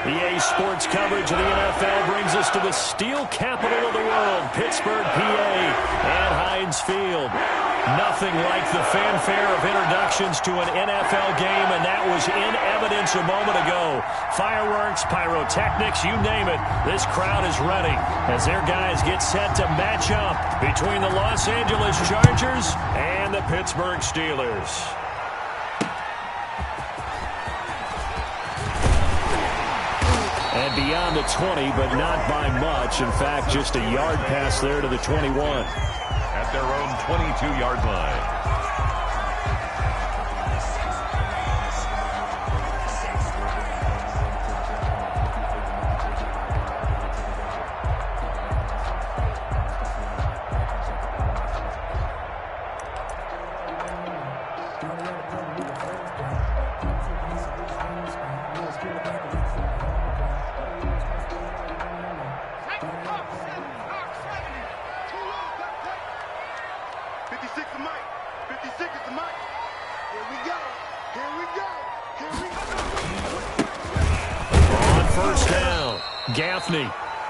EA Sports coverage of the NFL brings us to the steel capital of the world, Pittsburgh, PA, and Heinz Field. Nothing like the fanfare of introductions to an NFL game, and that was in evidence a moment ago. Fireworks, pyrotechnics, you name it. This crowd is ready as their guys get set to match up between the Los Angeles Chargers and the Pittsburgh Steelers. And beyond the 20, but not by much. In fact, just a yard pass there to the 21. At their own 22-yard line.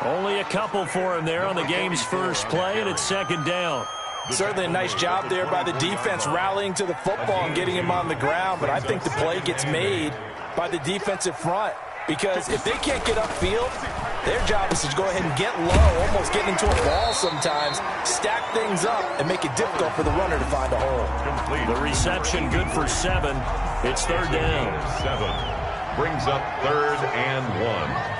Only a couple for him there on the game's first play, and it's second down. Certainly a nice job there by the defense rallying to the football and getting him on the ground, but I think the play gets made by the defensive front because if they can't get upfield, their job is to go ahead and get low, almost get into a ball sometimes, stack things up, and make it difficult for the runner to find a hole. The reception good for 7. It's third down. 7 brings up 3rd and 1.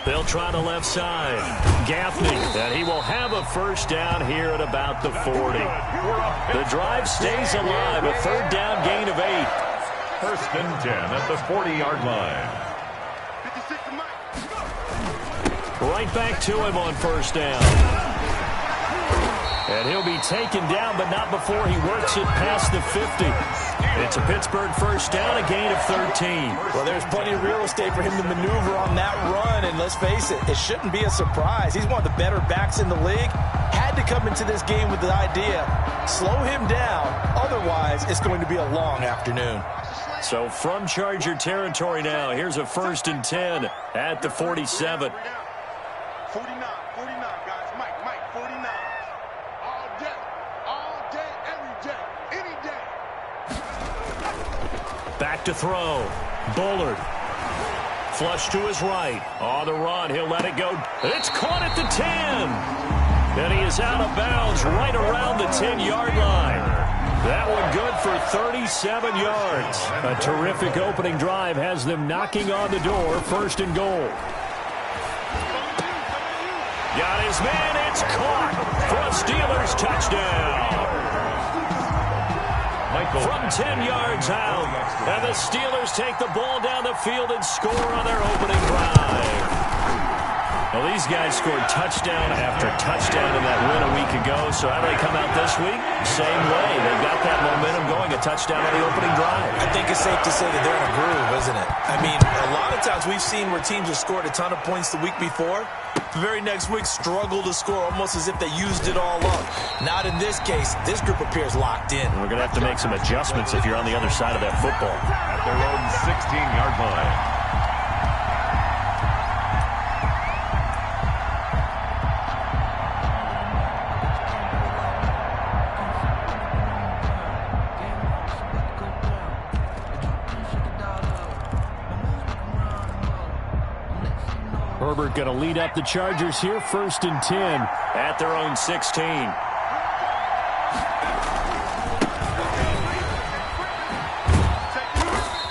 They'll try the left side. Gaffney, and he will have a first down here at about the 40. The drive stays alive. A third down gain of 8. 1st and 10 at the 40-yard line. Right back to him on first down. And he'll be taken down, but not before he works it past the 50. It's a Pittsburgh first down, a gain of 13. Well, there's plenty of real estate for him to maneuver on that run, and let's face it, it shouldn't be a surprise. He's one of the better backs in the league. Had to come into this game with the idea, slow him down, otherwise it's going to be a long afternoon. So from Charger territory now, here's a 1st and 10 at the 47. 49, guys. Mike, 49. All day, every day, any day. Back to throw. Bullard. Flush to his right. On the run, he'll let it go. It's caught at the 10. And he is out of bounds right around the 10-yard line. That one good for 37 yards. A terrific opening drive has them knocking on the door. 1st and goal. Got his man. It's caught for a Steelers touchdown. From 10 yards out. And the Steelers take the ball down the field and score on their opening drive. Well, these guys scored touchdown after touchdown in that win a week ago. So how do they come out this week? Same way. They've got that momentum going, a touchdown on the opening drive. I think it's safe to say that they're in a groove, isn't it? I mean, a lot of times we've seen where teams have scored a ton of points the week before. The very next week struggle to score almost as if they used it all up. Not in this case. This group appears locked in. We're going to have to make some adjustments if you're on the other side of that football. At their own 16-yard line. Herbert going to lead up the Chargers here, 1st and 10 at their own 16.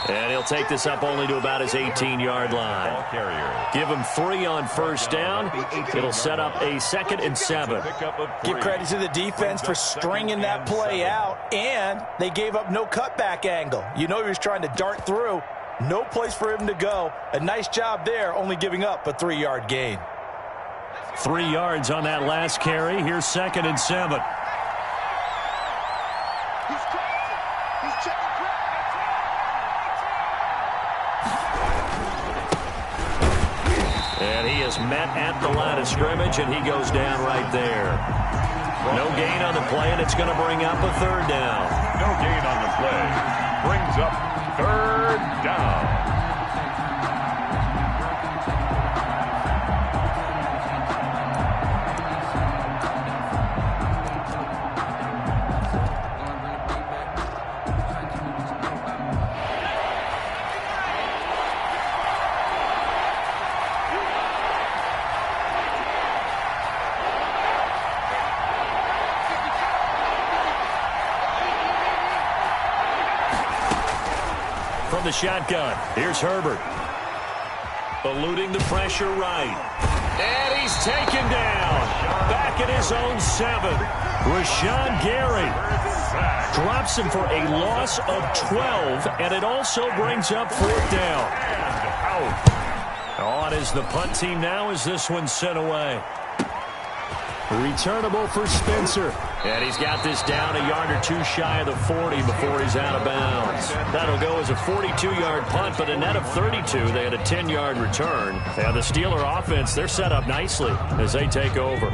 And he'll take this up only to about his 18-yard line. Give him 3 on first down. It'll set up a 2nd and 7. Give credit to the defense for stringing that play out, and they gave up no cutback angle. You know he was trying to dart through. No place for him to go. A nice job there, only giving up a 3-yard gain. 3 yards on that last carry. Here's 2nd and 7. is met at the line of scrimmage, and he goes down right there. No gain on the play, and it's going to bring up a third down. No gain on the play. Brings up third down. From the shotgun, here's Herbert. Eluding the pressure right. And he's taken down. Back at his own 7. Rashawn Gary drops him for a loss of 12, and it also brings up fourth down. On is the punt team now as this one's sent away. Returnable for Spencer. And he's got this down a yard or two shy of the 40 before he's out of bounds. That'll go as a 42-yard punt, but a net of 32. They had a 10-yard return. And the Steeler offense, they're set up nicely as they take over.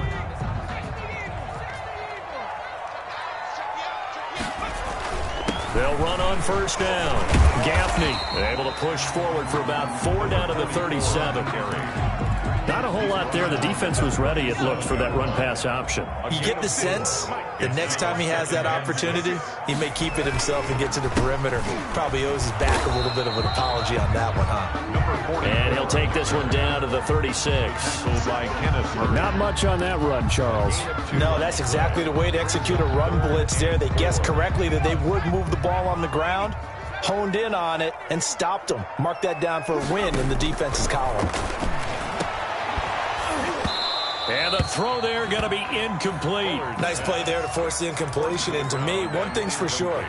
They'll run on first down. Gaffney able to push forward for about 4 down to the 37. Not a whole lot there. The defense was ready, it looked, for that run-pass option. You get the sense that next time he has that opportunity, he may keep it himself and get to the perimeter. Probably owes his back a little bit of an apology on that one, huh? And he'll take this one down to the 36. Not much on that run, Charles. No, that's exactly the way to execute a run blitz there. They guessed correctly that they would move the ball on the ground, honed in on it, and stopped them. Mark that down for a win in the defense's column. And the throw there going to be incomplete. Nice play there to force the incompletion. And to me, one thing's for sure.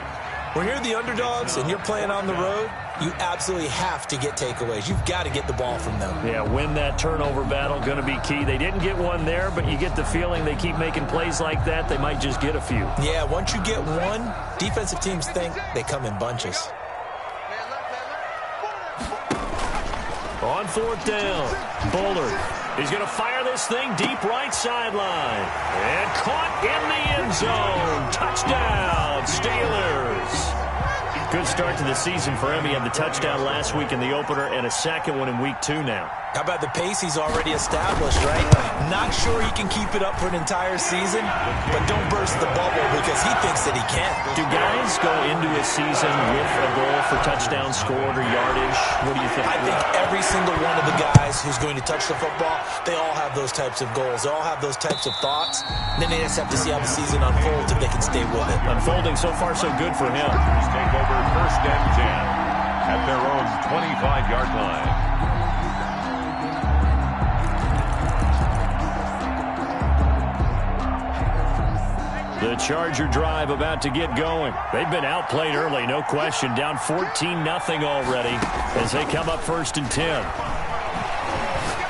When you're the underdogs and you're playing on the road, you absolutely have to get takeaways. You've got to get the ball from them. Yeah, win that turnover battle, going to be key. They didn't get one there, but you get the feeling they keep making plays like that, they might just get a few. Yeah, once you get one, defensive teams think they come in bunches. On fourth down, Bullard. He's going to fire this thing deep right sideline. And caught in the end zone. Touchdown, Steelers. Good start to the season for him. He had the touchdown last week in the opener and a second one in week 2 now. How about the pace he's already established, right? Not sure he can keep it up for an entire season, but don't burst the bubble because he thinks that he can. Do guys go into a season with a goal for touchdowns scored or yardage? What do you think? I think every single one of the guys who's going to touch the football, they all have those types of goals. They all have those types of thoughts. And then they just have to see how the season unfolds if they can stay with it. Unfolding so far so good for him. Take over first and 10 at their own 25-yard line. The Charger drive about to get going. They've been outplayed early, no question. Down 14-0 already as they come up first and 10.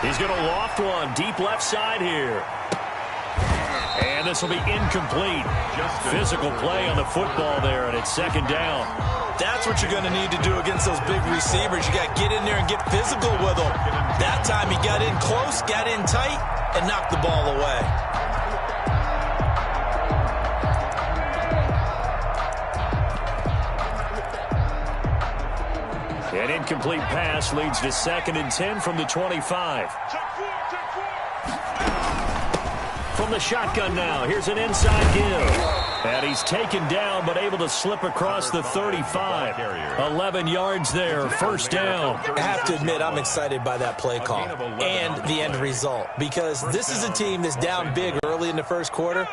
He's going to loft one deep left side here. And this will be incomplete. Physical play on the football there, and it's second down. That's what you're going to need to do against those big receivers. You got to get in there and get physical with them. That time he got in close, got in tight, and knocked the ball away. An incomplete pass leads to second and 10 from the 25. From the shotgun now, here's an inside give. And he's taken down, but able to slip across the 35. 11 yards there, first down. I have to admit, I'm excited by that play call and the end result, because this is a team that's down big early in the first quarter.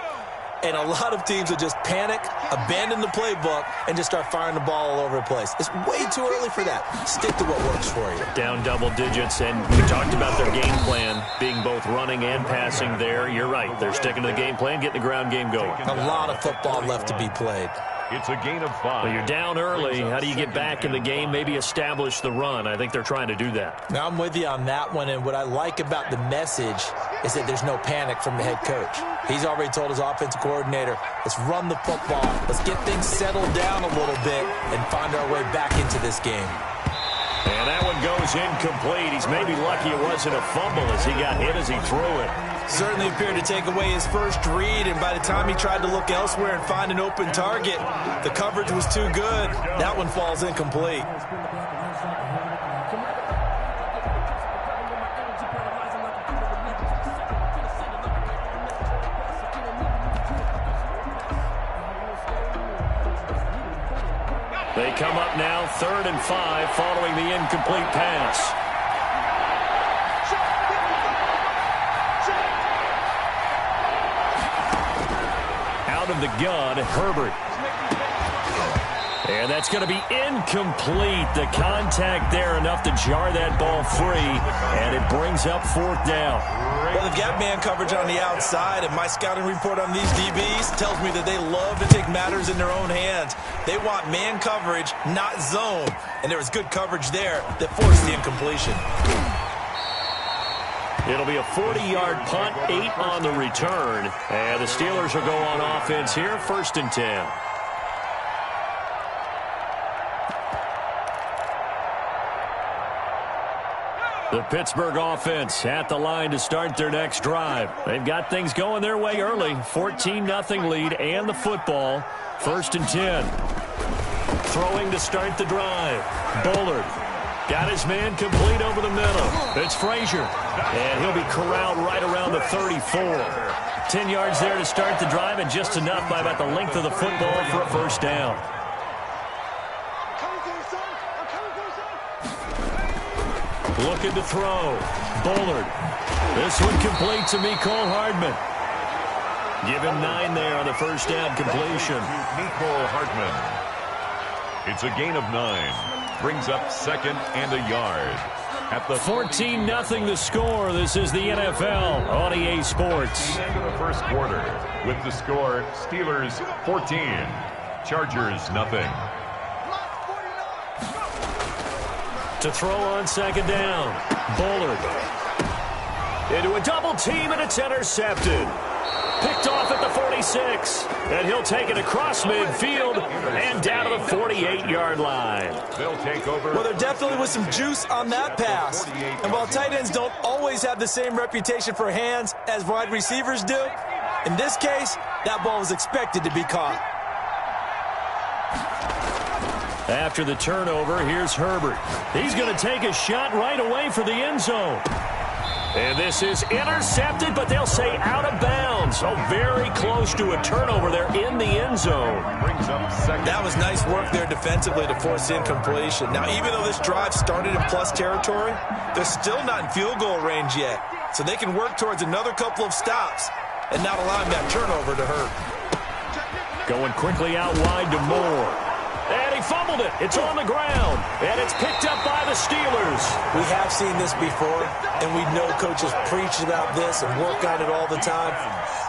And a lot of teams will just panic, abandon the playbook, and just start firing the ball all over the place. It's way too early for that. Stick to what works for you. Down double digits, and we talked about their game plan being both running and passing there. You're right. They're sticking to the game plan, getting the ground game going. A lot of football left to be played. It's a gain of 5. Well, you're down early. How do you get back in the game, maybe establish the run? I think they're trying to do that. Now, I'm with you on that one, and what I like about the message is that there's no panic from the head coach. He's already told his offensive coordinator, let's run the football. Let's get things settled down a little bit and find our way back into this game. And that one goes incomplete. He's maybe lucky it wasn't a fumble as he got hit as he threw it. Certainly appeared to take away his first read, and by the time he tried to look elsewhere and find an open target, the coverage was too good. That one falls incomplete. They come up now 3rd and 5 following the incomplete pass. Out of the gun, Herbert. And that's going to be incomplete. The contact there enough to jar that ball free, and it brings up 4th down. Well, they've got man coverage on the outside, and my scouting report on these DBs tells me that they love to take matters in their own hands. They want man coverage, not zone, and there was good coverage there that forced the incompletion. It'll be a 40-yard punt, 8 on the return, and the Steelers will go on offense here, 1st and 10. The Pittsburgh offense at the line to start their next drive. They've got things going their way early. 14-0 lead and the football. 1st and 10. Throwing to start the drive. Bullard got his man complete over the middle. It's Frazier. And he'll be corralled right around the 34. 10 yards there to start the drive, and just enough by about the length of the football for a 1st down. Looking to throw. Bullard. This one complete to Mecole Hardman. Give him 9 there on the 1st down completion. Mecole Hardman. It's a gain of 9. Brings up 2nd and a yard. At the 14-0 the score. This is the NFL on EA Sports. End of the 1st quarter with the score Steelers 14, Chargers nothing. To throw on 2nd down. Bullard. Into a double team, and it's intercepted. Picked off at the 46. And he'll take it across midfield and down to the 48-yard line. They'll take over. Well, there definitely was some juice on that pass. And while tight ends don't always have the same reputation for hands as wide receivers do, in this case, that ball was expected to be caught. After the turnover, here's Herbert. He's going to take a shot right away for the end zone. And this is intercepted, but they'll say out of bounds. So very close to a turnover there in the end zone. Brings up 2nd. That was nice work there defensively to force the incompletion. Now, even though this drive started in plus territory, they're still not in field goal range yet. So they can work towards another couple of stops and not allowing that turnover to hurt. Going quickly out wide to Moore. And he fumbled it. It's on the ground. And it's picked up by the Steelers. We have seen this before, and we know coaches preach about this and work on it all the time.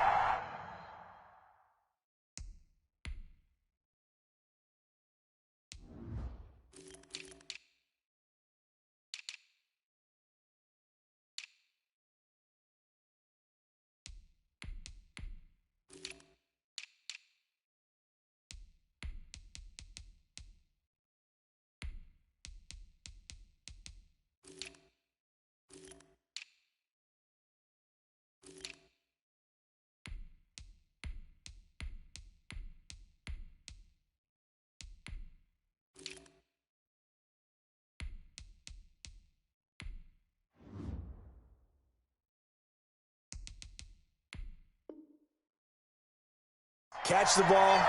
Catch the ball.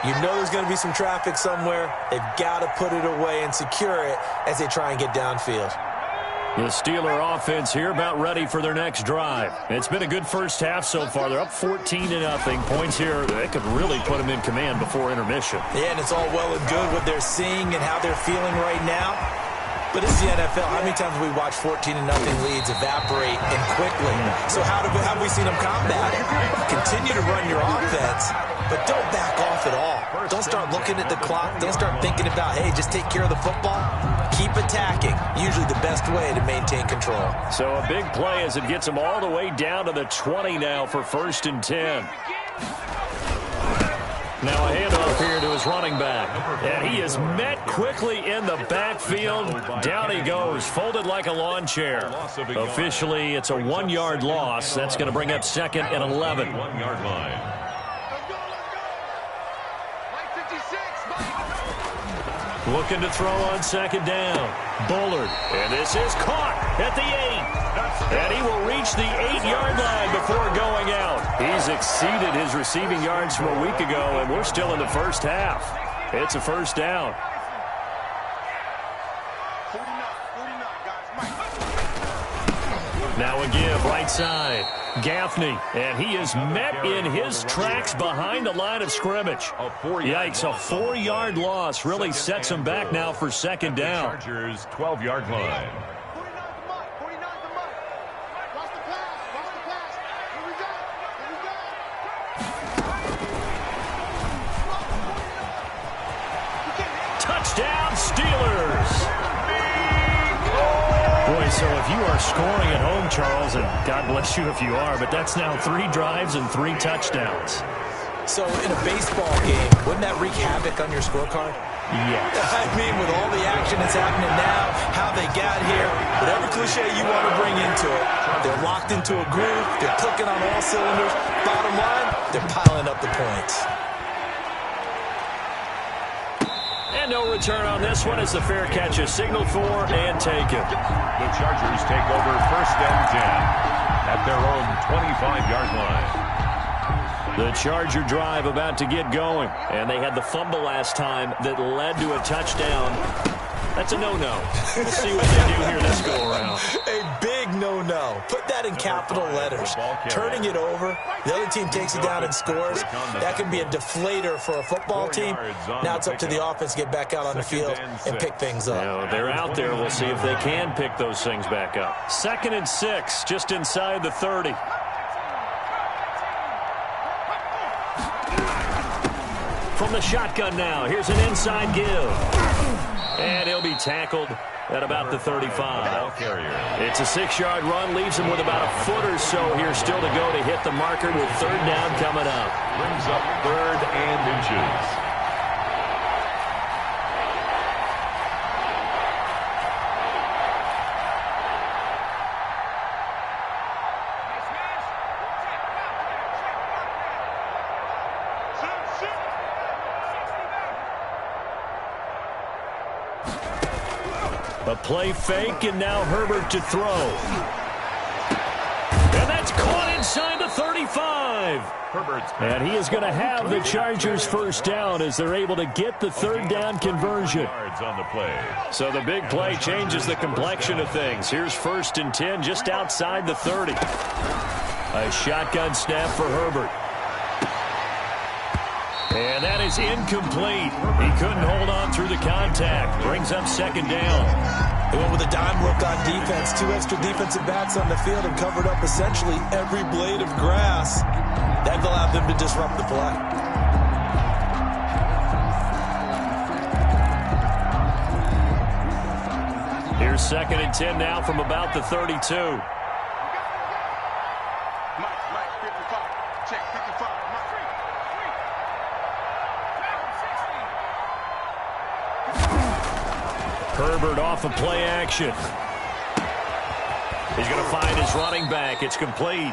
You know there's going to be some traffic somewhere. They've got to put it away and secure it as they try and get downfield. The Steeler offense here about ready for their next drive. It's been a good first half so far. They're up 14-0. Points here that could really put them in command before intermission. Yeah, and it's all well and good what they're seeing and how they're feeling right now. But it's the NFL. How many times have we watched 14-0 leads evaporate and quickly? So how have we seen them combat it? Continue to run your offense, but don't back off at all. Don't start looking at the clock. Don't start thinking about, hey, just take care of the football. Keep attacking. Usually the best way to maintain control. So a big play as it gets them all the way down to the 20 now for 1st and 10. Now a handoff here to his running back. And he is met quickly in the backfield. Down he goes, folded like a lawn chair. Officially, it's a 1-yard loss. That's going to bring up 2nd and 11. 1-yard line. Looking to throw on 2nd down. Bullard. And this is caught at the 8. And he will reach the 8-yard line before going out. He's exceeded his receiving yards from a week ago, and we're still in the first half. It's a first down. 49, guys. Now a give, right side. Gaffney, and he is met in his tracks behind the line of scrimmage. Yikes, a 4-yard loss really sets him back now for 2nd down. Chargers 12-yard line. Touchdown, Steelers! Boy, so if you are scoring at home, Charles, and God bless you if you are, but that's now 3 drives and 3 touchdowns. So in a baseball game, wouldn't that wreak havoc on your scorecard? Yes. I mean, with all the action that's happening now, how they got here, whatever cliche you want to bring into it, they're locked into a groove, they're clicking on all cylinders. Bottom line, they're piling up the points. And no return on this one as the fair catch is signaled for and taken. The Chargers take over 1st and 10 at their own 25-yard line. The Charger drive about to get going, and they had the fumble last time that led to a touchdown. That's a no-no. We'll see what they do here this go-around. A big no-no. Put that in capital letters. Turning it over, the other team takes it down and scores. That can be a deflator for a football team. Now it's up to the offense to get back out on the field and pick things up. Now, they're out there. We'll see if they can pick those things back up. 2nd and 6, just inside the 30. From the shotgun now, here's an inside give. And he'll be tackled at about the 35. It's a 6-yard run, leaves him with about a foot or so here still to go to hit the marker with 3rd down coming up. Brings up 3rd and inches. A play fake, and now Herbert to throw. And that's caught inside the 35. And he is going to have the Chargers 1st down as they're able to get the 3rd down conversion. So the big play changes the complexion of things. Here's 1st and 10 just outside the 30. A shotgun snap for Herbert. And that is incomplete. He couldn't hold on through the contact. Brings up 2nd down. They went with a dime look on defense. 2 extra defensive backs on the field and covered up essentially every blade of grass. That allowed them to disrupt the play. Here's 2nd and 10 now from about the 32. Mike, 55. Check, 55. Herbert off of play action. He's going to find his running back. It's complete.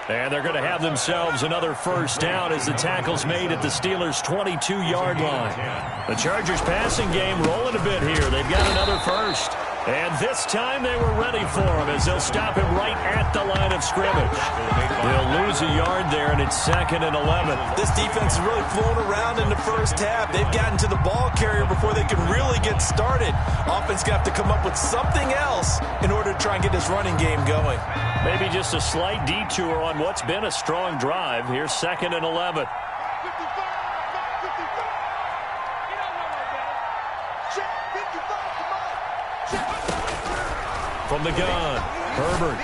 And they're going to have themselves another 1st down as the tackle's made at the Steelers' 22-yard line. The Chargers passing game rolling a bit here. They've got another 1st. And this time they were ready for him as they'll stop him right at the line of scrimmage. They'll lose a yard there, and it's 2nd and 11. This defense is really flown around in the first half. They've gotten to the ball carrier before they can really get started. Offense going to have to come up with something else in order to try and get this running game going. Maybe just a slight detour on what's been a strong drive. Here's 2nd and 11. From the gun, Herbert.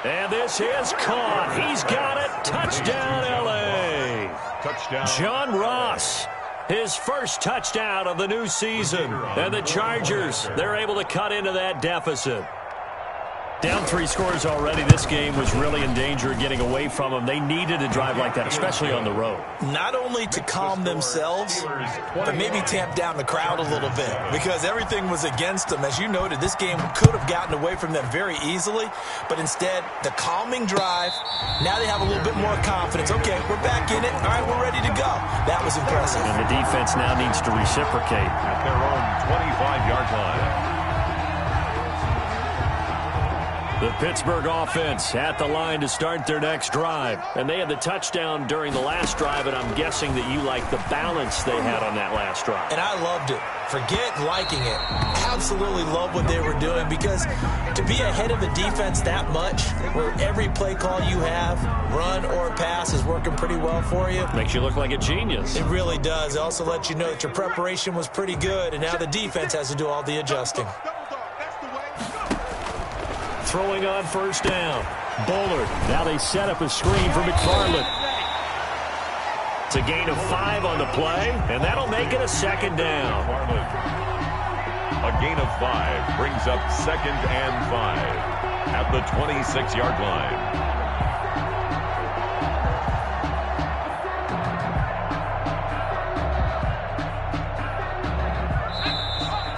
And this is caught. He's got it. Touchdown, L.A. Touchdown. John Ross, his 1st touchdown of the new season. And the Chargers, they're able to cut into that deficit. Down 3 scores already. This game was really in danger of getting away from them. They needed a drive like that, especially on the road. Not only to calm themselves, but maybe tamp down the crowd a little bit because everything was against them. As you noted, this game could have gotten away from them very easily, but instead, the calming drive, now they have a little bit more confidence. Okay, we're back in it. All right, we're ready to go. That was impressive. And the defense now needs to reciprocate. At their own 25-yard line. The Pittsburgh offense at the line to start their next drive. And they had the touchdown during the last drive, and I'm guessing that you like the balance they had on that last drive. And I loved it. Forget liking it. Absolutely love what they were doing because to be ahead of a defense that much, where every play call you have, run or pass, is working pretty well for you. Makes you look like a genius. It really does. It also lets you know that your preparation was pretty good, and now the defense has to do all the adjusting. Throwing on first down. Bullard. Now they set up a screen for McFarland. It's a gain of 5 on the play, and that'll make it a second down. A gain of 5 brings up 2nd and 5 at the 26-yard line.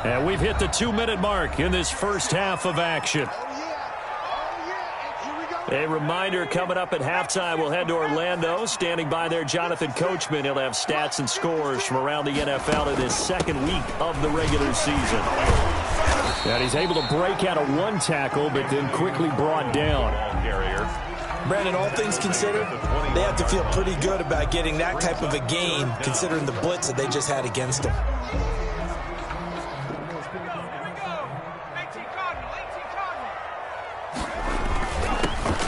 And we've hit the 2-minute mark in this first half of action. A reminder, coming up at halftime, we'll head to Orlando. Standing by there, Jonathan Coachman. He'll have stats and scores from around the NFL in his second week of the regular season. And he's able to break out of 1 tackle, but then quickly brought down. Brandon, all things considered, they have to feel pretty good about getting that type of a gain, considering the blitz that they just had against them.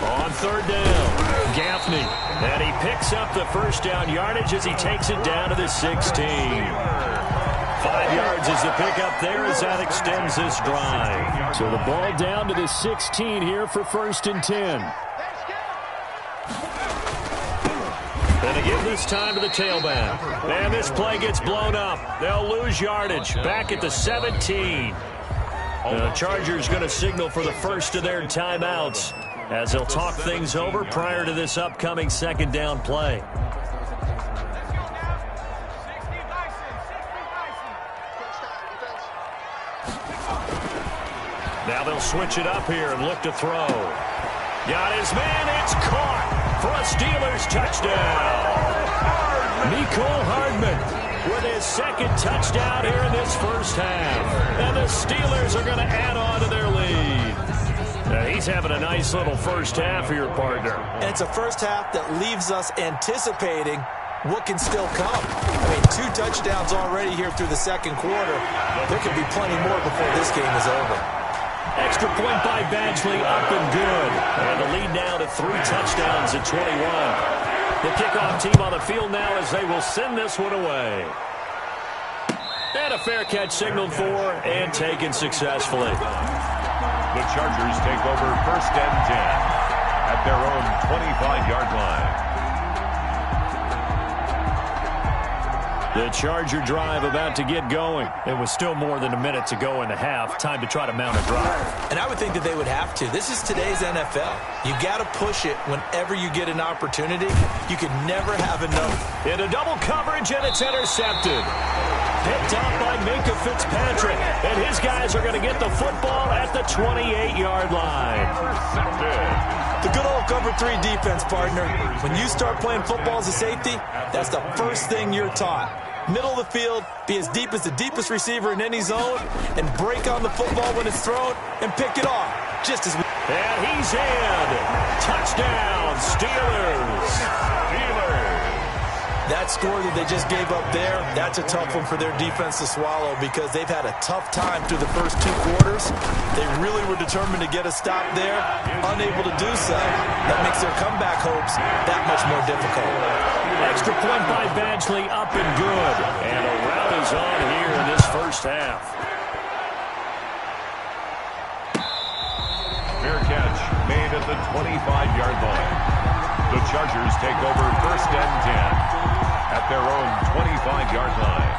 On third down, Gaffney. And he picks up the first down yardage as he takes it down to the 16. 5 yards is the pickup there as that extends this drive. So the ball down to the 16 here for 1st and 10. And again this time to the tailback. And this play gets blown up. They'll lose yardage back at the 17. The Chargers going to signal for the first of their timeouts as they'll talk things over prior to this upcoming second down play. Now they'll switch it up here and look to throw. Got his man. It's caught for a Steelers touchdown. Mecole Hardman with his 2nd touchdown here in this first half. And the Steelers are going to add on to their lead. He's having a nice little first half here, partner. And it's a first half that leaves us anticipating what can still come. I mean, 2 touchdowns already here through the second quarter. There could be plenty more before this game is over. Extra point by Badgley, up and good. And the lead now to 3 touchdowns at 21. The kickoff team on the field now as they will send this one away. And a fair catch signaled for and taken successfully. The Chargers take over 1st and 10 at their own 25-yard line. The Charger drive about to get going. It was still more than a minute to go in the half. Time to try to mount a drive. And I would think that they would have to. This is today's NFL. You got to push it whenever you get an opportunity. You can never have enough. In a double coverage, and it's intercepted. Picked up by Minkah Fitzpatrick. And his guys are going to get the football at the 28-yard line. The good old cover 3 defense, partner. When you start playing football as a safety, that's the first thing you're taught. Middle of the field, be as deep as the deepest receiver in any zone, and break on the football when it's thrown, and pick it off. Just as we... And he's in. Touchdown, Steelers. That score that they just gave up there, that's a tough one for their defense to swallow because they've had a tough time through the first 2 quarters. They really were determined to get a stop there, unable to do so. That makes their comeback hopes that much more difficult. Extra point by Badgley, up and good. And a rout is on here in this first half. Fair catch made at the 25-yard line. The Chargers take over 1st and 10 at their own 25-yard line.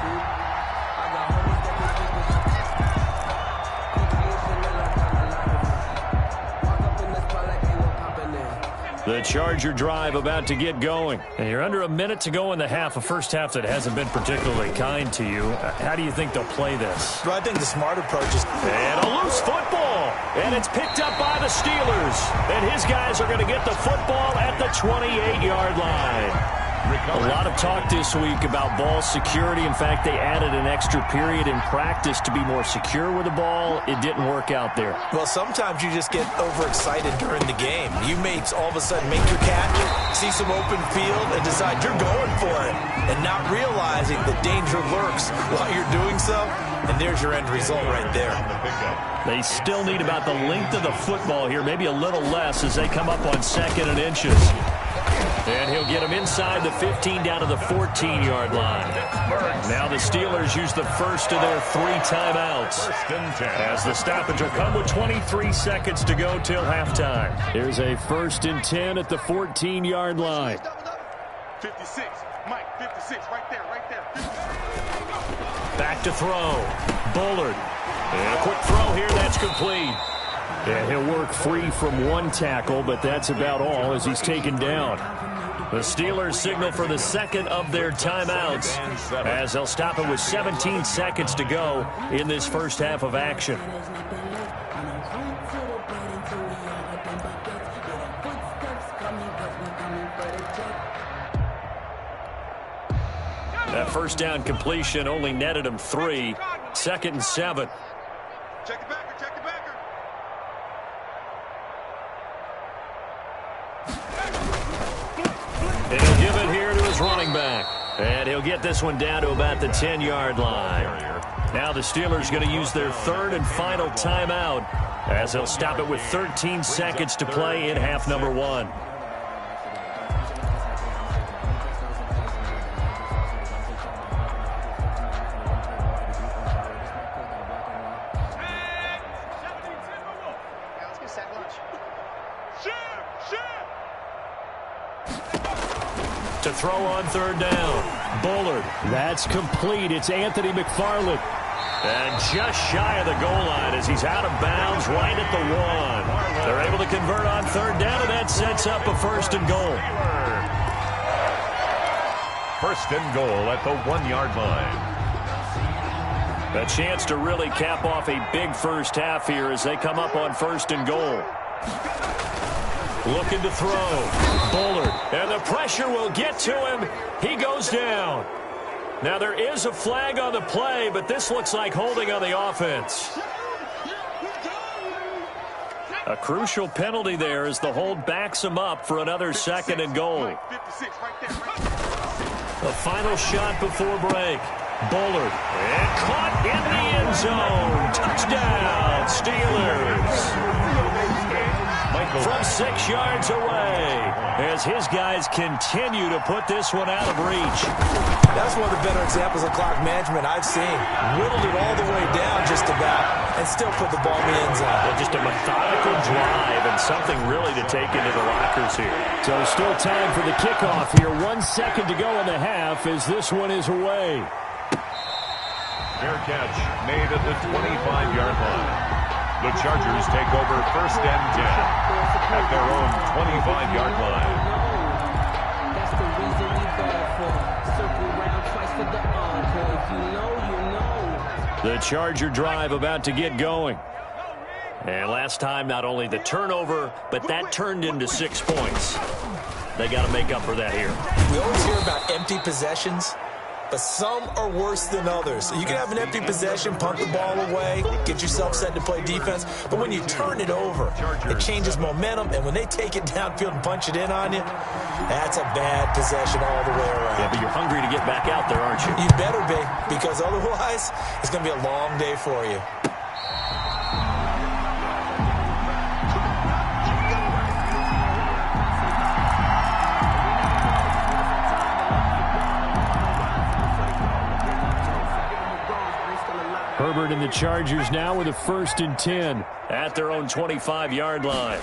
The Charger drive about to get going. And you're under a minute to go in the half, a first half that hasn't been particularly kind to you. How do you think they'll play this? Well, I think the smart approach is... And a loose football. And it's picked up by the Steelers. And his guys are going to get the football at the 28-yard line. A lot of talk this week about ball security. In fact, they added an extra period in practice to be more secure with the ball. It didn't work out there. Well, sometimes you just get overexcited during the game. You may all of a sudden make your catch, see some open field, and decide you're going for it, and not realizing the danger lurks while you're doing so. And there's your end result right there. They still need about the length of the football here, maybe a little less as they come up on 2nd and inches. And he'll get him inside the 15 down to the 14-yard line. Now the Steelers use the first of their 3 timeouts. As the stoppage will come with 23 seconds to go till halftime. Here's a 1st and 10 at the 14-yard line. 56. Mike, 56. Right there, right there. 56. Back to throw. Bullard. And a quick throw here. That's complete. And he'll work free from 1 tackle, but that's about all as he's taken down. The Steelers signal for the 2nd of their timeouts as they'll stop it with 17 seconds to go in this first half of action. That first down completion only netted him 3. 2nd and 7. Check the backer, check the backer. And he'll give it here to his running back. And he'll get this one down to about the 10-yard line. Now the Steelers going to use their 3rd and final timeout as they'll stop it with 13 seconds to play in half number 1. To throw on 3rd down. Bullard. That's complete. It's Anthony McFarland. And just shy of the goal line as he's out of bounds right at the 1. They're able to convert on 3rd down, and that sets up a 1st and goal. 1st and goal at the 1-yard line. A chance to really cap off a big first half here as they come up on 1st and goal. Looking to throw. Bullard. And the pressure will get to him. He goes down. Now there is a flag on the play, but this looks like holding on the offense. A crucial penalty there as the hold backs him up for another 2nd and goal. The final shot before break. Bullard. And caught in the end zone. Touchdown, Steelers. From 6 yards away as his guys continue to put this one out of reach. That's one of the better examples of clock management I've seen. Whittled it all the way down just about and still put the ball in the end zone. Well, just a methodical drive and something really to take into the lockers here. So still time for the kickoff here. 1 second to go in the half as this one is away. Fair catch made at the 25-yard line. The Chargers take over 1st and 10 at their own 25-yard line. That's the reason we ball for. Circle round twice for the encore. If you know, you know. The Charger drive about to get going. And last time, not only the turnover, but that turned into 6 points. They got to make up for that here. We always hear about empty possessions, but some are worse than others. So you can have an empty possession, punt the ball away, get yourself set to play defense. But when you turn it over, it changes momentum. And when they take it downfield and punch it in on you, that's a bad possession all the way around. Yeah, but you're hungry to get back out there, aren't you? You better be, because otherwise it's going to be a long day for you. Herbert and the Chargers now with a 1st and 10 at their own 25-yard line.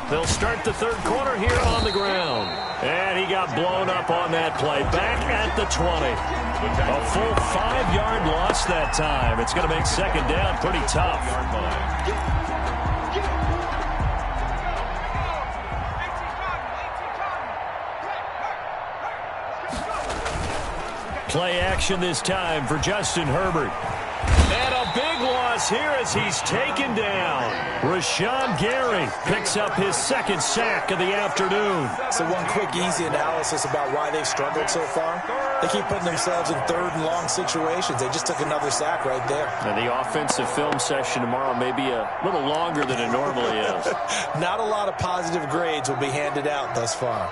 They'll start the 3rd quarter here on the ground. And he got blown up on that play. Back at the 20. A full 5-yard loss that time. It's going to make 2nd down pretty tough. Play action this time for Justin Herbert. And a big loss here as he's taken down. Rashawn Gary picks up his second sack of the afternoon. So one quick, easy analysis about why they've struggled so far. They keep putting themselves in third and long situations. They just took another sack right there. And the offensive film session tomorrow may be a little longer than it normally is. Not a lot of positive grades will be handed out thus far.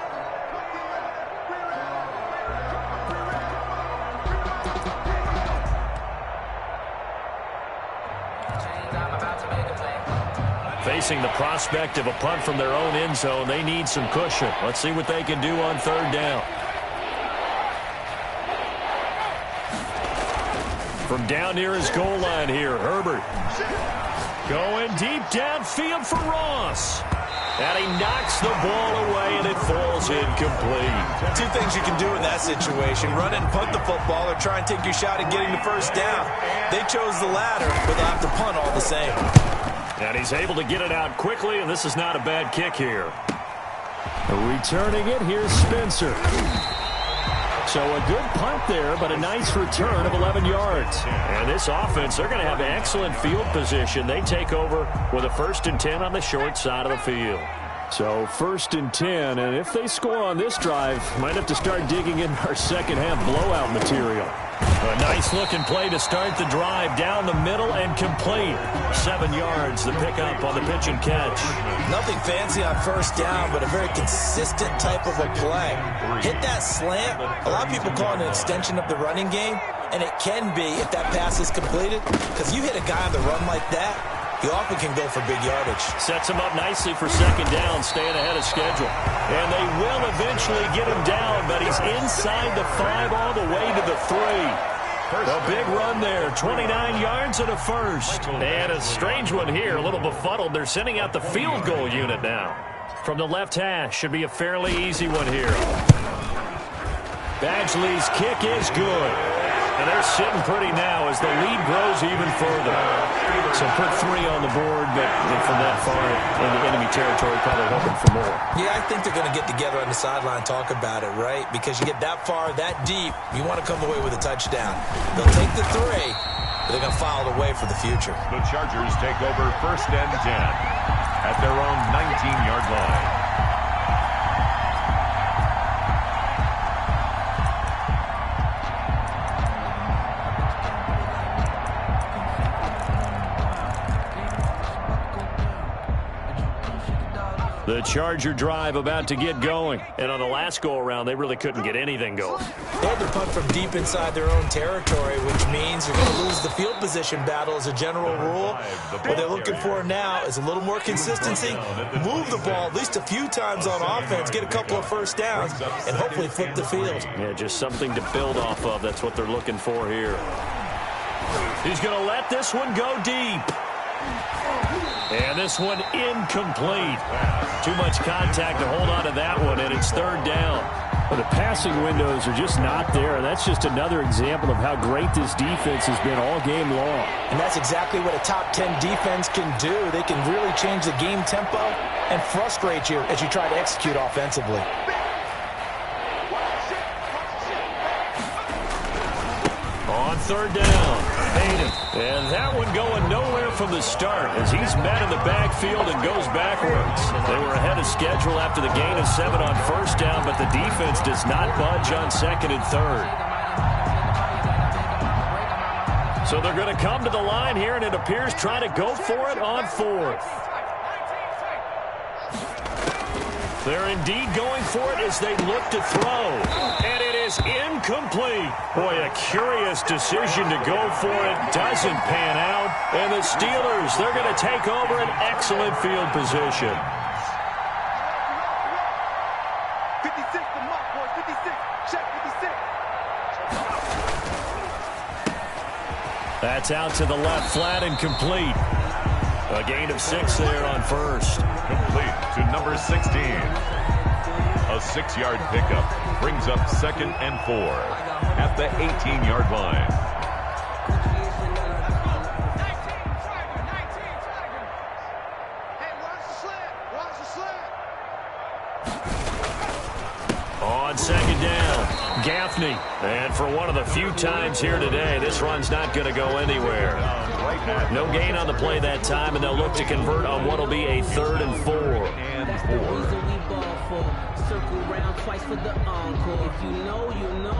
Facing the prospect of a punt from their own end zone, they need some cushion. Let's see what they can do on third down. From down near his goal line here, Herbert. Going deep downfield for Ross. And he knocks the ball away, and it falls incomplete. Two things you can do in that situation. Run and punt the football or try and take your shot at getting the first down. They chose the latter, but they'll have to punt all the same. And he's able to get it out quickly, and this is not a bad kick here. Returning it, here's Spencer. So a good punt there, but a nice return of 11 yards. And this offense, they're going to have excellent field position. They take over with a 1st and 10 on the short side of the field. So 1st and 10, and if they score on this drive, might have to start digging in our second half blowout material. A nice-looking play to start the drive down the middle and complete. 7 yards, the pickup on the pitch and catch. Nothing fancy on first down, but a very consistent type of a play. Hit that slant. A lot of people call it an extension of the running game, and it can be if that pass is completed, because you hit a guy on the run like that, he often can go for big yardage. Sets him up nicely for second down, staying ahead of schedule. And they will eventually get him down, but he's inside the 5 all the way to the 3. A big run there, 29 yards and a first. And a strange one here, a little befuddled. They're sending out the field goal unit now. From the left hash, should be a fairly easy one here. Badgley's kick is good. And they're sitting pretty now as the lead grows even further. So put 3 on the board, but from that far into enemy territory, probably hoping for more. Yeah, I think they're going to get together on the sideline and talk about it, right? Because you get that far, that deep, you want to come away with a touchdown. They'll take the 3, but they're going to file it away for the future. The Chargers take over 1st and 10 at their own 19-yard line. The Charger drive about to get going. And on the last go-around, they really couldn't get anything going. They had to punt from deep inside their own territory, which means you're going to lose the field position battle as a general rule. What they're looking for now is a little more consistency, move the ball at least a few times on offense, get a couple of first downs, and hopefully flip the field. Yeah, just something to build off of. That's what they're looking for here. He's going to let this one go deep. And this one incomplete. Too much contact to hold on to that one, and it's 3rd down. Well, the passing windows are just not there, and that's just another example of how great this defense has been all game long. And that's exactly what a top 10 defense can do. They can really change the game tempo and frustrate you as you try to execute offensively. On 3rd down, Hayden. And that one going nowhere from the start as he's met in the backfield and goes backwards. They were ahead of schedule after the gain of 7 on 1st down, but the defense does not budge on 2nd and 3rd. So they're going to come to the line here, and it appears trying to go for it on 4th. They're indeed going for it as they look to throw. And it is incomplete. Boy, a curious decision to go for it. Doesn't pan out. And the Steelers, they're going to take over an excellent field position. 56, the mark, boy. 56. Check 56. That's out to the left, flat and complete. A gain of 6 there on 1st. Complete to number 16. A 6-yard pickup brings up 2nd and 4 at the 18-yard line. Hey, watch the slant. Watch the slant. On 2nd down, Gaffney. And for one of the few times here today, this run's not going to go anywhere. No gain on the play that time, and they'll look to convert on what will be a 3rd and 4. That's the reason we ball for. Circle round twice for the encore. If you know, you know.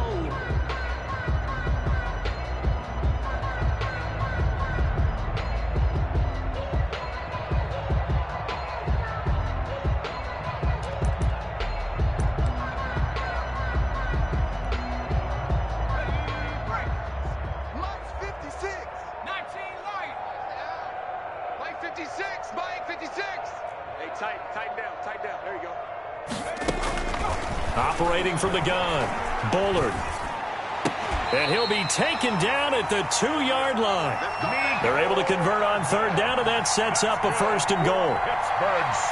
Operating from the gun, Bullard. And he'll be taken down at the 2-yard line. They're able to convert on 3rd down, and that sets up a 1st and goal.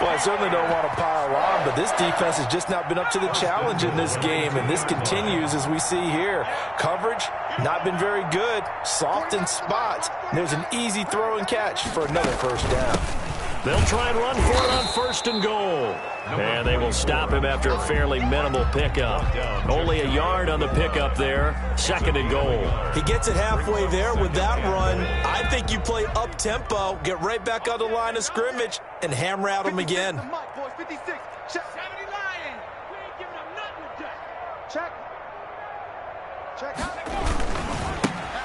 Well, I certainly don't want to pile on, but this defense has just not been up to the challenge in this game, and this continues as we see here. Coverage, not been very good. Soft in spots. There's an easy throw and catch for another 1st down. They'll try and run for it on 1st and goal. And they will stop him after a fairly minimal pickup. Only a yard on the pickup there. 2nd and goal. He gets it halfway there with that run. I think you play up-tempo, get right back on the line of scrimmage, and hammer at him again.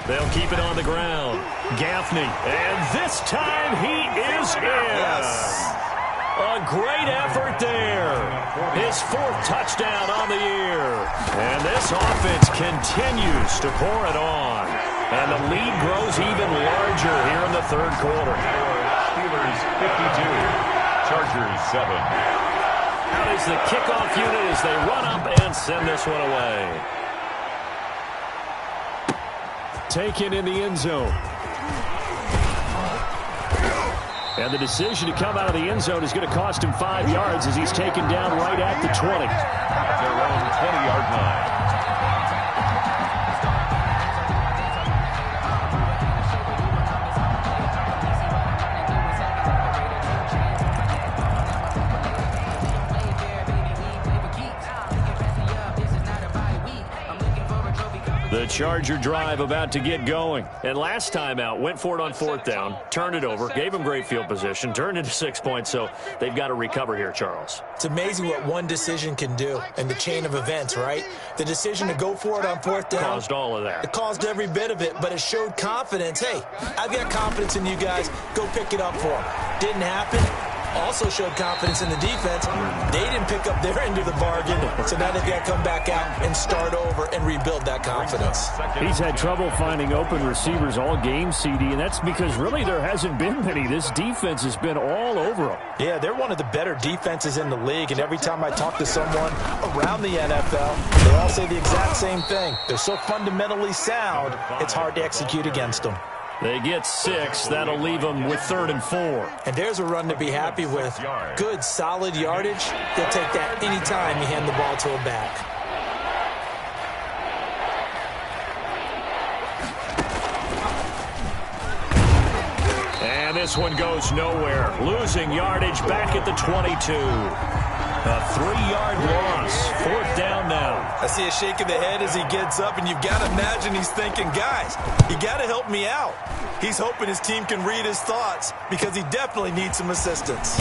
They'll keep it on the ground. Gaffney, and this time he is in. Yes. A great effort there. His 4th touchdown on the year. And this offense continues to pour it on. And the lead grows even larger here in the 3rd quarter. Steelers 52, Chargers 7. Out is the kickoff unit as they run up and send this one away. Taken in the end zone. And the decision to come out of the end zone is going to cost him 5 yards as he's taken down right at the 20. Their own 20-yard line. The Charger drive about to get going. And last time out, went for it on 4th down, turned it over, gave them great field position, turned into 6 points, so they've got to recover here, Charles. It's amazing what one decision can do in the chain of events, right? The decision to go for it on 4th down. Caused all of that. It caused every bit of it, but it showed confidence. Hey, I've got confidence in you guys. Go pick it up for them. Didn't happen. Also showed confidence in the defense. They didn't pick up their end of the bargain, so now they've got to come back out and start over and rebuild that confidence. He's had trouble finding open receivers all game, CD, and that's because really there hasn't been many. This defense has been all over them. Yeah, they're one of the better defenses in the league, and every time I talk to someone around the NFL, they all say the exact same thing. They're so fundamentally sound, it's hard to execute against them. They get 6. That'll leave them with 3rd and 4. And there's a run to be happy with. Good, solid yardage. They'll take that any time you hand the ball to a back. And this one goes nowhere. Losing yardage back at the 22. A 3-yard loss. 4th down now. I see a shake of the head as he gets up, and you've got to imagine he's thinking, guys, you got to help me out. He's hoping his team can read his thoughts because he definitely needs some assistance.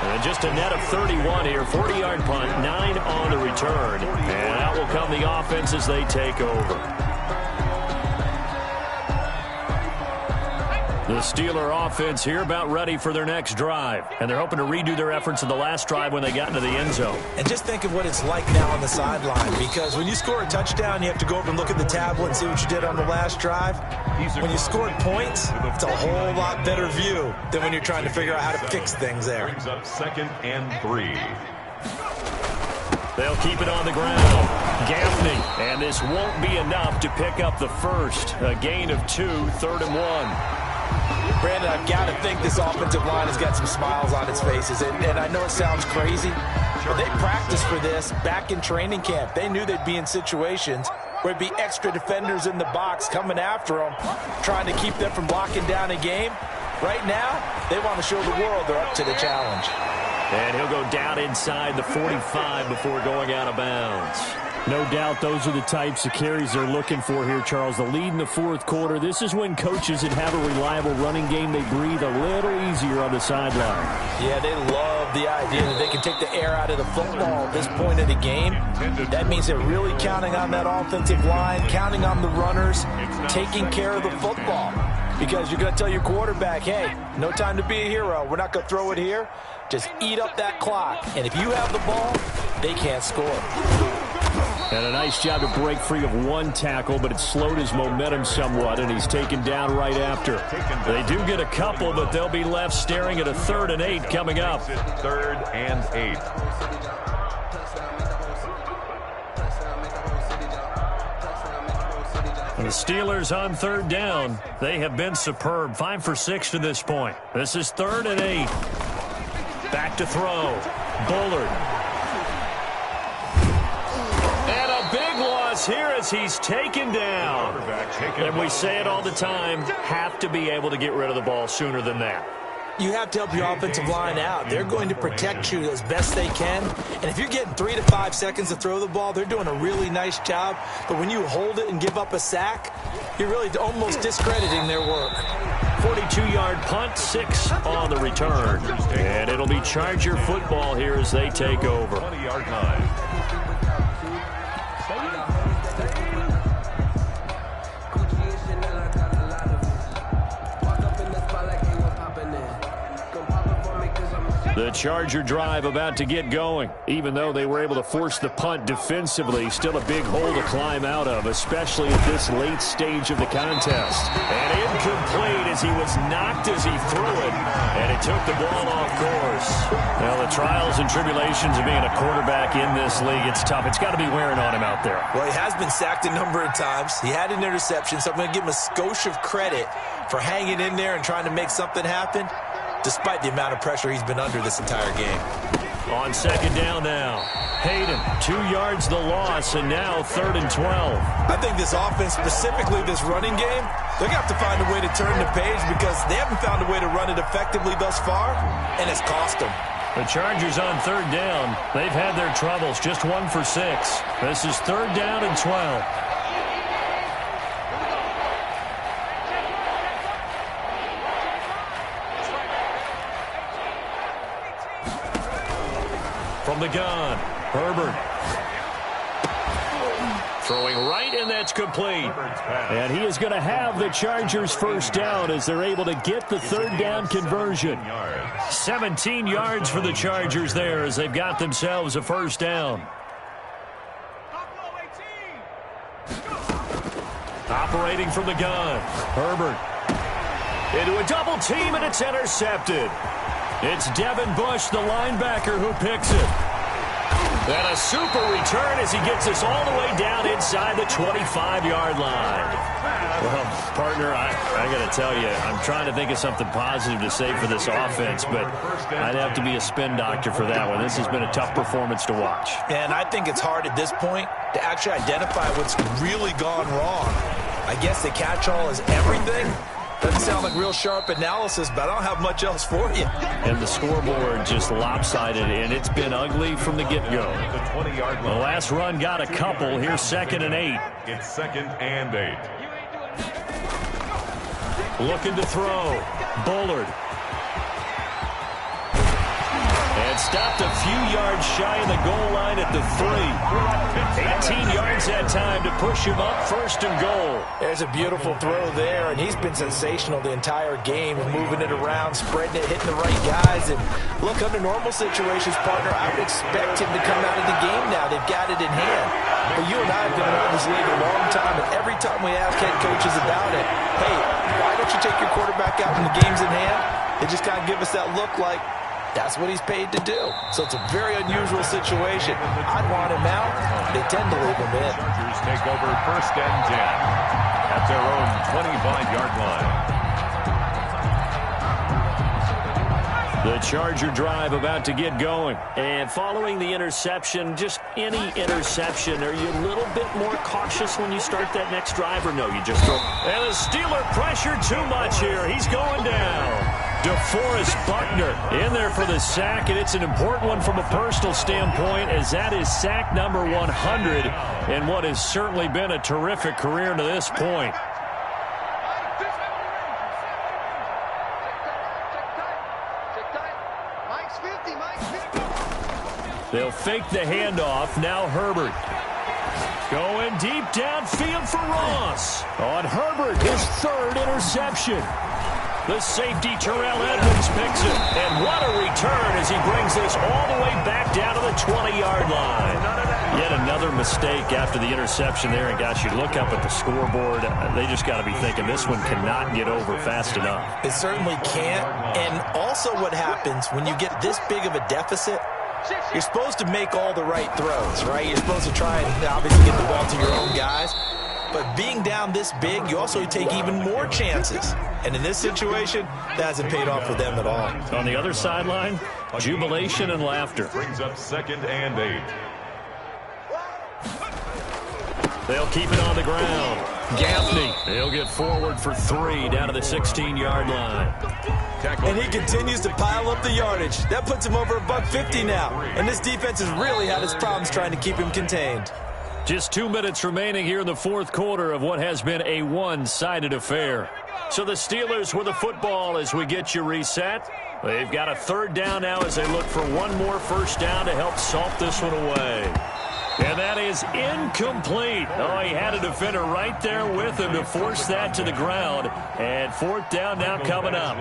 And just a net of 31 here. 40-yard punt, 9 on the return. And out will come the offense as they take over. The Steeler offense here about ready for their next drive. And they're hoping to redo their efforts in the last drive when they got into the end zone. And just think of what it's like now on the sideline, because when you score a touchdown, you have to go over and look at the tablet and see what you did on the last drive. When you scored points, it's a whole lot better view than when you're trying to figure out how to fix things there. Brings up 2nd and 3. They'll keep it on the ground. Gaffney. And this won't be enough to pick up the first. A gain of 2, 3rd and 1. Brandon, I've got to think this offensive line has got some smiles on its faces. And I know it sounds crazy, but they practiced for this back in training camp. They knew they'd be in situations where it'd be extra defenders in the box coming after them, trying to keep them from locking down a game. Right now, they want to show the world they're up to the challenge. And he'll go down inside the 45 before going out of bounds. No doubt those are the types of carries they're looking for here, Charles. The lead in the fourth quarter. This is when coaches that have a reliable running game, they breathe a little easier on the sideline. Yeah, they love the idea that they can take the air out of the football at this point of the game. That means they're really counting on that offensive line, counting on the runners, taking care of the football. Because you're going to tell your quarterback, hey, no time to be a hero. We're not going to throw it here. Just eat up that clock. And if you have the ball, they can't score. And a nice job to break free of one tackle, but it slowed his momentum somewhat, and he's taken down right after. They do get a couple, but they'll be left staring at a 3rd and 8 coming up. 3rd and 8. The Steelers on 3rd down. They have been superb. 5 for 6 to this point. This is 3rd and 8. Back to throw. Bullard. And a big loss here as he's taken down. And we say it all the time, have to be able to get rid of the ball sooner than that. You have to help your offensive line out. They're going to protect you as best they can. And if you're getting 3 to 5 seconds to throw the ball, they're doing a really nice job. But when you hold it and give up a sack, you're really almost discrediting their work. 42-yard punt, 6 on the return. And it'll be Charger football here as they take over. 20-yard line. The Charger drive about to get going. Even though they were able to force the punt defensively, still a big hole to climb out of, especially at this late stage of the contest. And incomplete as he was knocked as he threw it, and it took the ball off course. Well, the trials and tribulations of being a quarterback in this league, it's tough. It's got to be wearing on him out there. Well, he has been sacked a number of times. He had an interception, so I'm going to give him a skosh of credit for hanging in there and trying to make something happen, despite the amount of pressure he's been under this entire game. On 2nd down now. Hayden, 2 yards the loss, and now 3rd and 12. I think this offense, specifically this running game, they're going to have to find a way to turn the page because they haven't found a way to run it effectively thus far, and it's cost them. The Chargers on 3rd down. They've had their troubles, just 1 for 6. This is 3rd down and 12. From the gun, Herbert. Throwing right, and that's complete. And he is going to have the Chargers first down as they're able to get the 3rd down conversion. 17 yards for the Chargers there as they've got themselves a first down. Operating from the gun, Herbert. Into a double team, and it's intercepted. It's Devin Bush, the linebacker, who picks it. And a super return as he gets us all the way down inside the 25-yard line. Well, partner, I got to tell you, I'm trying to think of something positive to say for this offense, but I'd have to be a spin doctor for that one. This has been a tough performance to watch. And I think it's hard at this point to actually identify what's really gone wrong. I guess the catch-all is everything. Doesn't sound like real sharp analysis, but I don't have much else for you. And the scoreboard just lopsided, and it's been ugly from the get-go. The 20-yard line. The last run got a couple. Here's 2nd and 8. It's 2nd and 8. Looking to throw. Bullard. And stopped a few yards shy of the goal line at the 3. 18 yards that time to push him up 1st and goal. There's a beautiful throw there, and he's been sensational the entire game, moving it around, spreading it, hitting the right guys. And look, under normal situations, partner, I would expect him to come out of the game now. They've got it in hand. But you and I have been around this league a long time, and every time we ask head coaches about it, hey, why don't you take your quarterback out when the game's in hand? They just kind of give us that look like, that's what he's paid to do. So it's a very unusual situation. I'd want him out. They tend to leave him in. Chargers take over 1st and 10 at their own 25-yard line. The Charger drive about to get going. And following the interception, just any interception, are you a little bit more cautious when you start that next drive, or no, you just throw? And the Steeler pressure too much here. He's going down. DeForest Buckner in there for the sack, and it's an important one from a personal standpoint, as that is sack number 100 in what has certainly been a terrific career to this point. They'll fake the handoff. Now Herbert. Going deep downfield for Ross. On Herbert, his third interception. The safety, Terrell Edmonds, picks it. And what a return as he brings this all the way back down to the 20-yard line. Yet another mistake after the interception there. And, gosh, you look up at the scoreboard, they just got to be thinking this one cannot get over fast enough. It certainly can't. And also what happens when you get this big of a deficit, you're supposed to make all the right throws, right? You're supposed to try and obviously get the ball to your own guys. But being down this big, you also take even more chances. And in this situation, that hasn't paid off for them at all. On the other sideline, jubilation and laughter. Brings up 2nd and 8. They'll keep it on the ground. Gaffney, he'll get forward for 3 down to the 16-yard line. And he continues to pile up the yardage. That puts him over $150 now. And this defense has really had its problems trying to keep him contained. Just 2 minutes remaining here in the fourth quarter of what has been a one-sided affair. So the Steelers with the football as we get you reset. They've got a 3rd down now as they look for one more first down to help salt this one away. And that is incomplete. Oh, he had a defender right there with him to force that to the ground. And 4th down now coming up.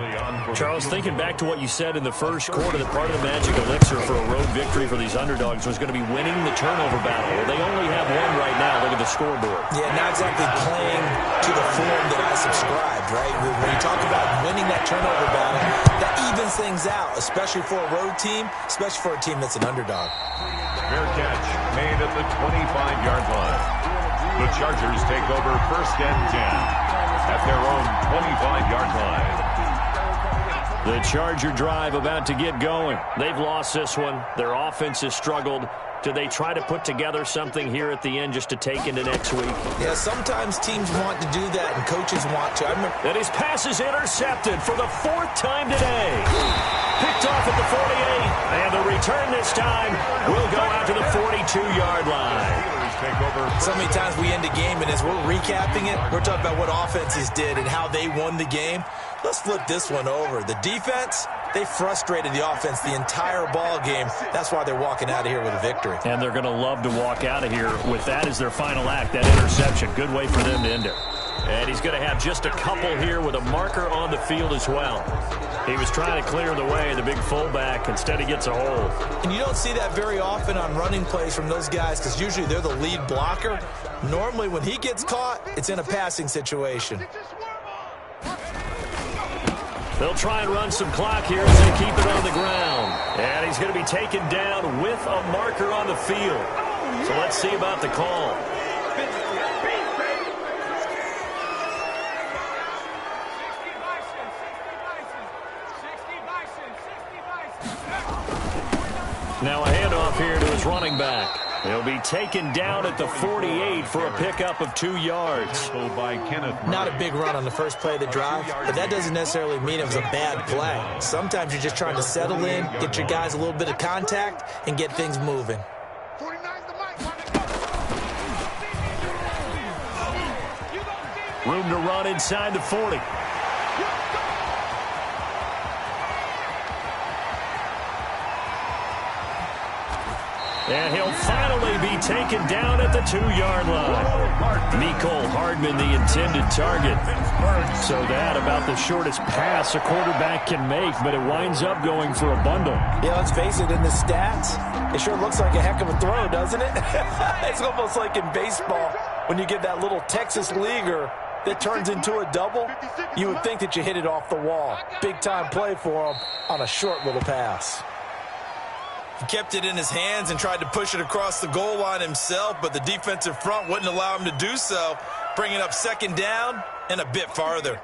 Charles, thinking back to what you said in the first quarter, that part of the magic elixir for a road victory for these underdogs was going to be winning the turnover battle. Well, they only have one right now. Look at the scoreboard. Yeah, not exactly playing to the form that I subscribed, right? When you talk about winning that turnover battle, that evens things out, especially for a road team, especially for a team that's an underdog. Fair catch made at the 25-yard line. The Chargers take over 1st and 10 at their own 25-yard line. The Charger drive about to get going. They've lost this one. Their offense has struggled. Do they try to put together something here at the end just to take into next week? Yeah, sometimes teams want to do that and coaches want to. And his pass is intercepted for the 4th time today. Picked off at the 48. And the return this time will go out to the 42-yard line. So many times we end a game, and as we're recapping it, we're talking about what offenses did and how they won the game. Let's flip this one over. The defense, they frustrated the offense the entire ball game. That's why they're walking out of here with a victory. And they're going to love to walk out of here with that as their final act, that interception. Good way for them to end it. And he's going to have just a couple here with a marker on the field as well. He was trying to clear the way, the big fullback. Instead, he gets a hold. And you don't see that very often on running plays from those guys because usually they're the lead blocker. Normally, when he gets caught, it's in a passing situation. They'll try and run some clock here as they keep it on the ground. And he's going to be taken down with a marker on the field. So let's see about the call. Now a handoff here to his running back. He'll be taken down at the 48 for a pickup of 2 yards. Not a big run on the first play of the drive, but that doesn't necessarily mean it was a bad play. Sometimes you're just trying to settle in, get your guys a little bit of contact, and get things moving. Room to run inside the 40. And he'll finally be taken down at the 2-yard line. Mecole Hardman, the intended target. So that about the shortest pass a quarterback can make, but it winds up going for a bundle. Yeah, let's face it, in the stats, it sure looks like a heck of a throw, doesn't it? It's almost like in baseball when you get that little Texas leaguer that turns into a double. You would think that you hit it off the wall. Big-time play for him on a short little pass. He kept it in his hands and tried to push it across the goal line himself, but the defensive front wouldn't allow him to do so, bringing up 2nd down and a bit farther.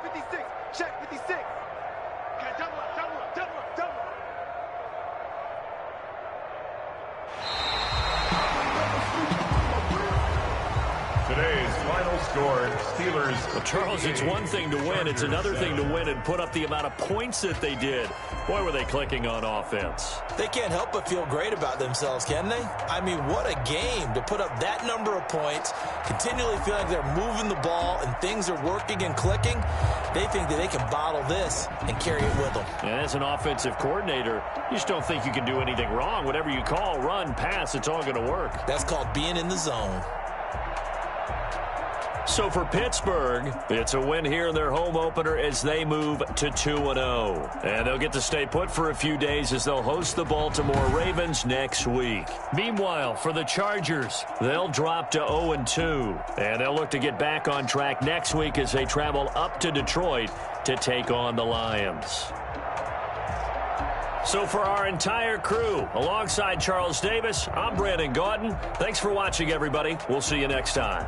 56, check 56. Okay, double up. Today's final score. Steelers. Well, Charles, it's one thing to win. It's another thing to win and put up the amount of points that they did. Boy, were they clicking on offense. They can't help but feel great about themselves, can they? I mean, what a game to put up that number of points, continually feeling like they're moving the ball and things are working and clicking. They think that they can bottle this and carry it with them. And as an offensive coordinator, you just don't think you can do anything wrong. Whatever you call, run, pass, it's all going to work. That's called being in the zone. So for Pittsburgh, it's a win here in their home opener as they move to 2-0. And they'll get to stay put for a few days as they'll host the Baltimore Ravens next week. Meanwhile, for the Chargers, they'll drop to 0-2. And they'll look to get back on track next week as they travel up to Detroit to take on the Lions. So for our entire crew, alongside Charles Davis, I'm Brandon Gaudin. Thanks for watching, everybody. We'll see you next time.